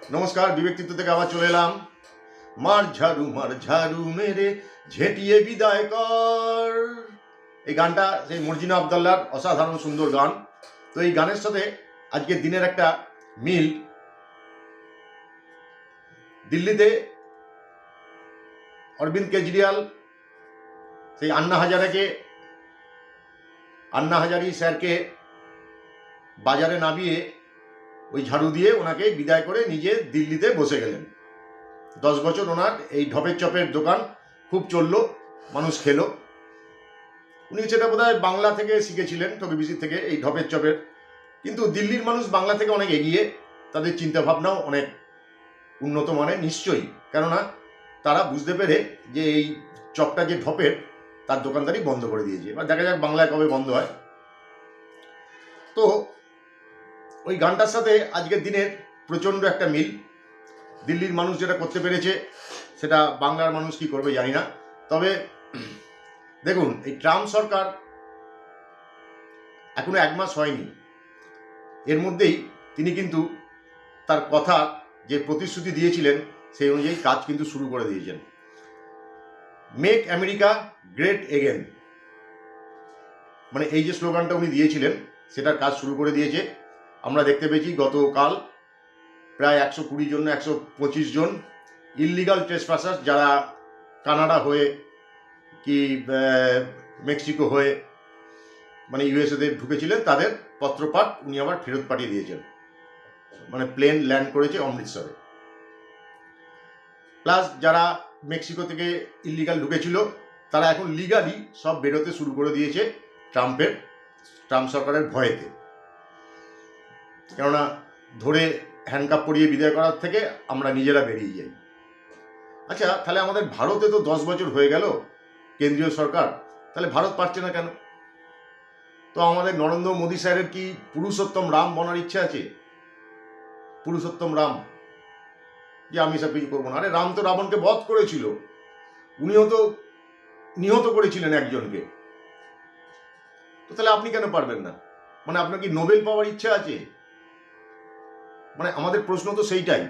নমস্কার, বিব্যক্তিত্ব থেকে আবার চলে এলাম। মার ঝাড়ু মেরে ঝেঁটিয়ে বিদায় কর। এই গানটা সেই মর্জিনা আবদাল্লার অসাধারণ সুন্দর গান। তো এই গানের সাথে আজকের দিনের একটা মিল। দিল্লিতে অরবিন্দ কেজরিওয়াল সেই আন্না হাজারি স্যারকে বাজারে নামিয়ে ওই ঝাড়ু দিয়ে ওনাকে বিদায় করে নিজে দিল্লিতে বসে গেলেন। 10 বছর ওনার এই ঢপের চপের দোকান খুব চললো, মানুষ খেলো। উনি সেটা বোধহয় বাংলা থেকে শিখেছিলেন, টবিবিসি থেকে, এই ঢপের চপের। কিন্তু দিল্লির মানুষ বাংলা থেকে অনেক এগিয়ে, তাদের চিন্তাভাবনাও অনেক উন্নত মানের নিশ্চয়ই, কেননা তারা বুঝতে পেরে যে এই চপটা যে ঢপের, তার দোকানদারি বন্ধ করে দিয়েছে। এবার দেখা যাক বাংলায় কবে বন্ধ হয়। তো ওই গানটার সাথে আজকের দিনের প্রচণ্ড একটা মিল। দিল্লির মানুষ যেটা করতে পেরেছে সেটা বাংলার মানুষ কি করবে জানি না। তবে দেখুন, এই ট্রাম্প সরকার এখনো 1 মাস হয়নি, এর মধ্যেই তিনি কিন্তু তার কথা যে প্রতিশ্রুতি দিয়েছিলেন সেই অনুযায়ী কাজ কিন্তু শুরু করে দিয়েছেন। মেক আমেরিকা গ্রেট এগেন, মানে এই যে স্লোগানটা উনি দিয়েছিলেন সেটার কাজ শুরু করে দিয়েছে। আমরা দেখতে পেয়েছি গতকাল প্রায় 120 জন, 125 জন ইললিগাল ট্রেসপাসার, যারা কানাডা হয়ে কি মেক্সিকো হয়ে মানে ইউএসএতে ঢুকেছিলেন, তাদের পত্রপাঠ উনি আবার ফেরত পাঠিয়ে দিয়েছেন। মানে প্লেন ল্যান্ড করেছে অমৃতসরে। প্লাস যারা মেক্সিকো থেকে ইললিগাল ঢুকেছিল তারা এখন লিগালি সব বেরোতে শুরু করে দিয়েছে ট্রাম্প সরকারের ভয়েতে। কেননা ধরে হ্যান্ডকাপ পরিয়ে বিদায় করার থেকে আমরা নিজেরা বেরিয়ে যাই। আচ্ছা, তাহলে আমাদের ভারতে তো 10 বছর হয়ে গেল কেন্দ্রীয় সরকার, তাহলে ভারত পারছে না কেন? তো আমাদের নরেন্দ্র মোদী স্যারের কি পুরুষোত্তম রাম বনার ইচ্ছা আছে? পুরুষোত্তম রাম, যে আমি সব কিছু করবো না। আরে রাম তো রাবণকে বধ করেছিল, উনিও তো নিহত করেছিলেন একজনকে। তো তাহলে আপনি কেন পারবেন না? মানে আপনার কি নোবেল পাওয়ার ইচ্ছা আছে? মানে আমাদের প্রশ্ন তো সেইটাই,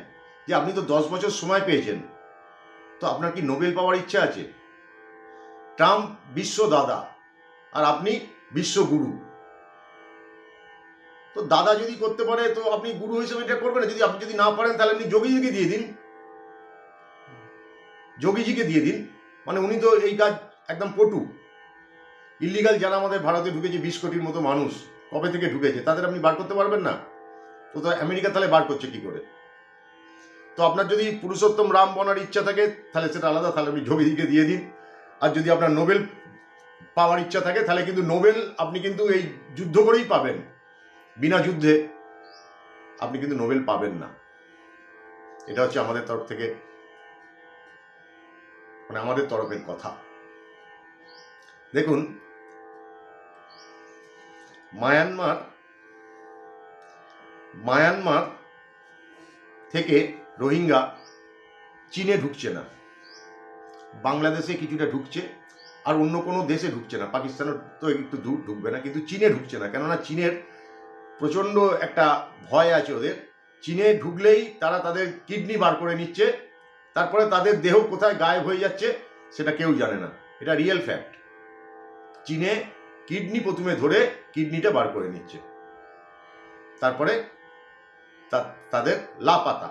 যে আপনি তো 10 বছর সময় পেয়েছেন, তো আপনার কি নোবেল পাওয়ার ইচ্ছা আছে? ট্রাম্প বিশ্ব দাদা আর আপনি বিশ্বগুরু। তো দাদা যদি করতে পারে তো আপনি গুরু হিসেবে এটা করবেন। আপনি যদি না পারেন তাহলে আপনি যোগীজিকে দিয়ে দিন, মানে উনি তো এই কাজ একদম পটু। ইলিগাল যারা আমাদের ভারতে ঢুকেছে 20 কোটির মতো মানুষ, কবে থেকে ঢুকেছে, তাদের আপনি বার করতে পারবেন না। তো আমেরিকা তাহলে বার করছে কি করে? তো আপনার যদি পুরুষোত্তম রাম বনার ইচ্ছা থাকে তাহলে সেটা আলাদা, তাহলে আপনি যোগীজিকে দিয়ে দিন। আর যদি আপনার নোবেল পাওয়ার ইচ্ছা থাকে তাহলে কিন্তু নোবেল আপনি কিন্তু এই যুদ্ধ করেই পাবেন, বিনা যুদ্ধে আপনি কিন্তু নোবেল পাবেন না। এটা হচ্ছে আমাদের তরফ থেকে, মানে আমাদের তরফের কথা। দেখুন, মায়ানমার থেকে রোহিঙ্গা চীনে ঢুকছে না, বাংলাদেশে কিছুটা ঢুকছে, আর অন্য কোনো দেশে ঢুকছে না। পাকিস্তানের তো একটু দূর ঢুকবে না, কিন্তু চীনে ঢুকছে না। কেননা চীনের প্রচণ্ড একটা ভয় আছে ওদের। চীনে ঢুকলেই তারা তাদের কিডনি বার করে নিচ্ছে, তারপরে তাদের দেহ কোথায় গায়েব হয়ে যাচ্ছে সেটা কেউ জানে না। এটা রিয়েল ফ্যাক্ট। চীনে কিডনি প্রথমে ধরে কিডনিটা বার করে নিচ্ছে, তারপরে তাদের লাপাতা।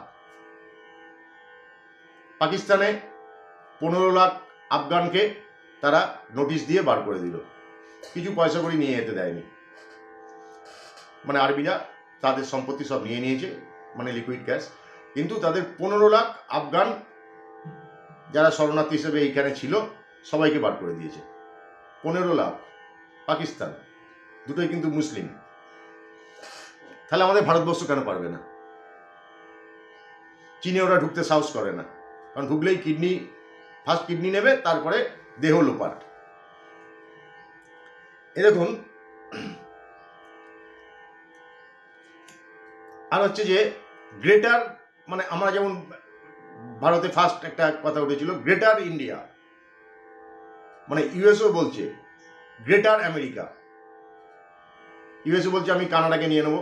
পাকিস্তানে 15 লাখ আফগানকে তারা নোটিশ দিয়ে বার করে দিল, কিছু পয়সা করে নিয়ে যেতে দেয়নি। মানে আরবিরা তাদের সম্পত্তি সব নিয়ে নিয়েছে, মানে লিকুইড ক্যাশ। কিন্তু তাদের 15 লাখ আফগান যারা শরণার্থী হিসেবে এইখানে ছিল সবাইকে বার করে দিয়েছে। 15 লাখ। পাকিস্তান দুটোই কিন্তু মুসলিম। তাহলে আমাদের ভারতবর্ষ কেন পারবে না? চীনে ওরা ঢুকতে সাহস করে না, কারণ ঢুকলেই ফার্স্ট কিডনি নেবে, তারপরে দেহ লোপাট। এ দেখুন, আর হচ্ছে যে গ্রেটার, মানে আমরা যেমন ভারতে ফার্স্ট একটা কথা উঠেছিল গ্রেটার ইন্ডিয়া, মানে ইউএসও বলছে গ্রেটার আমেরিকা। ইউএসও বলছে আমি কানাডাকে নিয়ে নেব,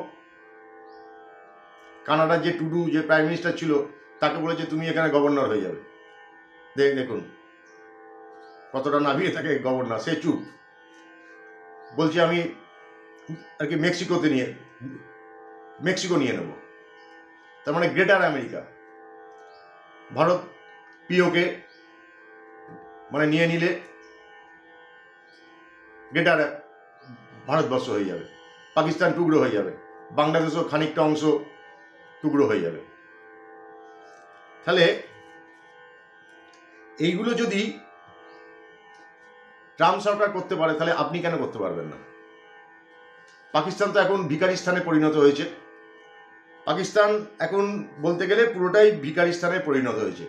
কানাডার যে টুডু যে প্রাইম মিনিস্টার ছিল তাকে বলেছে তুমি এখানে গভর্নর হয়ে যাবে। দেখুন কতটা নামিয়ে তাকে গভর্নর, সে চুপ। বলছে আমি আর কি মেক্সিকো নিয়ে নেব। তার মানে গ্রেটার আমেরিকা। ভারত পিওকে মানে নিয়ে নিলে গ্রেটার ভারতবর্ষ হয়ে যাবে, পাকিস্তান টুকরো হয়ে যাবে, বাংলাদেশও খানিকটা অংশ টুকরো হয়ে যাবে। তাহলে এইগুলো যদি ট্রাম্প সরকার করতে পারে তাহলে আপনি কেন করতে পারবেন না? পাকিস্তান তো এখন ভিকারিস্তানে পরিণত হয়েছে। পাকিস্তান এখন বলতে গেলে পুরোটাই ভিকারিস্তানে পরিণত হয়েছে।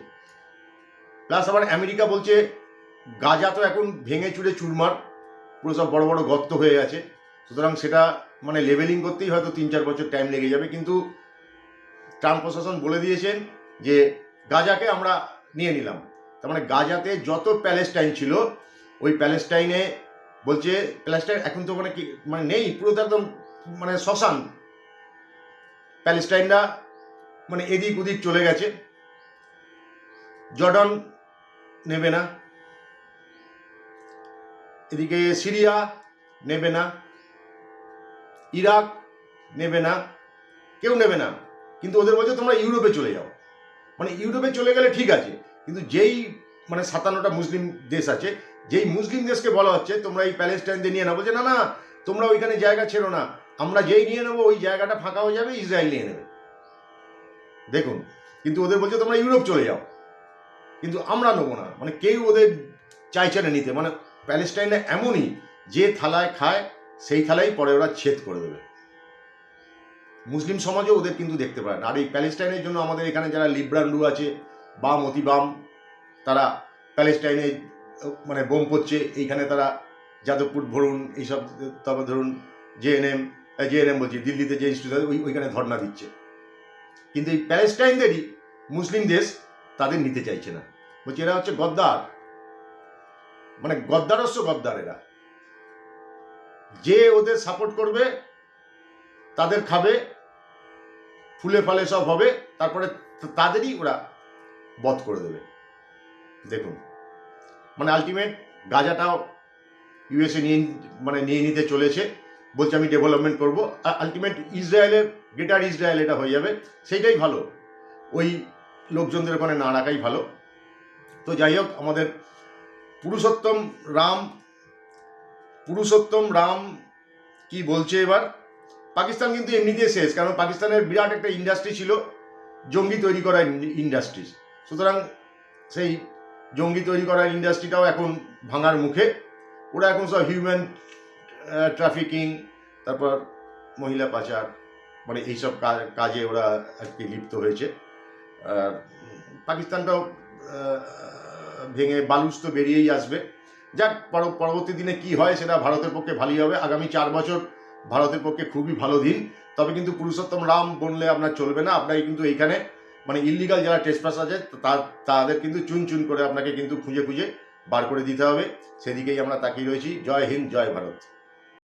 প্লাস আবার আমেরিকা বলছে গাজা তো এখন ভেঙে চুরে চুরমার, পুরো সব বড় বড় গর্ত হয়ে গেছে, সুতরাং সেটা মানে লেভেলিং করতেই হয়তো 3-4 বছর টাইম লেগে যাবে। কিন্তু ট্রাম্প প্রশাসন বলে দিয়েছেন যে গাজাকে আমরা নিয়ে নিলাম। তার মানে গাজাতে যত প্যালেস্টাইন ছিল ওই প্যালেস্টাইনে বলছে, প্যালেস্টাইন এখন তো মানে কি মানে নেই, পুরো তো একদম মানে শ্মশান। প্যালেস্টাইনরা মানে এদিক ওদিক চলে গেছে। জর্ডান নেবে না, এদিকে সিরিয়া নেবে না, ইরাক নেবে না, কেউ নেবে না। কিন্তু ওদের বলছে তোমরা ইউরোপে চলে যাও। মানে ইউরোপে চলে গেলে ঠিক আছে, কিন্তু যেই মানে 57টা মুসলিম দেশ আছে, যেই মুসলিম দেশকে বলা হচ্ছে তোমরা এই প্যালেস্টাইনদের নিয়ে না, বলছে না না তোমরা ওইখানে জায়গা ছেড়ো না, আমরা যেই নিয়ে নেবো ওই জায়গাটা ফাঁকা হয়ে যাবে, ইসরায়েল নিয়ে নেবে। দেখুন, কিন্তু ওদের বলছে তোমরা ইউরোপ চলে যাও, কিন্তু আমরা নেবো না। মানে কেউ ওদের চাইছে না নিতে। মানে প্যালেস্টাইনে এমনই যে থালায় খায় সেই থালাই পরে ওরা ছেদ করে দেবে। মুসলিম সমাজও ওদের কিন্তু দেখতে পায় না। আর এই প্যালেস্টাইনের জন্য আমাদের এখানে যারা লিব্রান্ডু আছে, বাম অতি বাম, তারা প্যালেস্টাইনে মানে বোম পড়ছে। এইখানে তারা যাদবপুর ধরুন, এইসব, তারপর ধরুন জেএনএম বলছি, দিল্লিতে যে ইনস্টিটিউট ওইখানে ধর্ণা দিচ্ছে। কিন্তু এই প্যালেস্টাইনদেরই মুসলিম দেশ তাদের নিতে চাইছে না, বলছে এরা হচ্ছে গদ্দার, মানে গদ্দারস্য গদ্দার এরা। যে ওদের সাপোর্ট করবে তাদের খাবে, ফুলে ফালে সব হবে, তারপরে তাদেরই ওরা বধ করে দেবে। দেখুন, মানে আলটিমেট গাজাটাও ইউএসএ নিয়ে নিতে চলেছে, বলছে আমি ডেভেলপমেন্ট করব। আলটিমেট ইসরায়েলের গ্রেটার ইসরায়েল এটা হয়ে যাবে, সেইটাই ভালো। ওই লোকজনদের ওখানে না রাখাই ভালো। তো যাই হোক, আমাদের পুরুষোত্তম রাম কি বলছে এবার? পাকিস্তান কিন্তু এমনিতেই শেষ, কারণ পাকিস্তানের বিরাট একটা ইন্ডাস্ট্রি ছিল জঙ্গি তৈরি করার ইন্ডাস্ট্রি। সুতরাং সেই জঙ্গি তৈরি করার ইন্ডাস্ট্রিটাও এখন ভাঙার মুখে। ওরা এখন সব হিউম্যান ট্রাফিকিং, তারপর মহিলা পাচার, মানে এইসব কাজে ওরা আর কি লিপ্ত হয়েছে। পাকিস্তানটাও ভেঙে বালুচ তো বেরিয়েই আসবে। যাক, পরবর্তী দিনে কি হয় সেটা ভারতের পক্ষে ভালোই হবে। আগামী 4 বছর ভারতের পক্ষে খুবই ভালো দিন। তবে কিন্তু পুরুষোত্তম রাম বললে আপনার চলবে না। আপনাকে কিন্তু এইখানে মানে ইললিগাল যারা ট্রেসপাস আছে তাদের কিন্তু চুন করে আপনাকে কিন্তু খুঁজে বার করে দিতে হবে। সেদিকেই আমরা তাকিয়ে রয়েছি। জয় হিন্দ, জয় ভারত।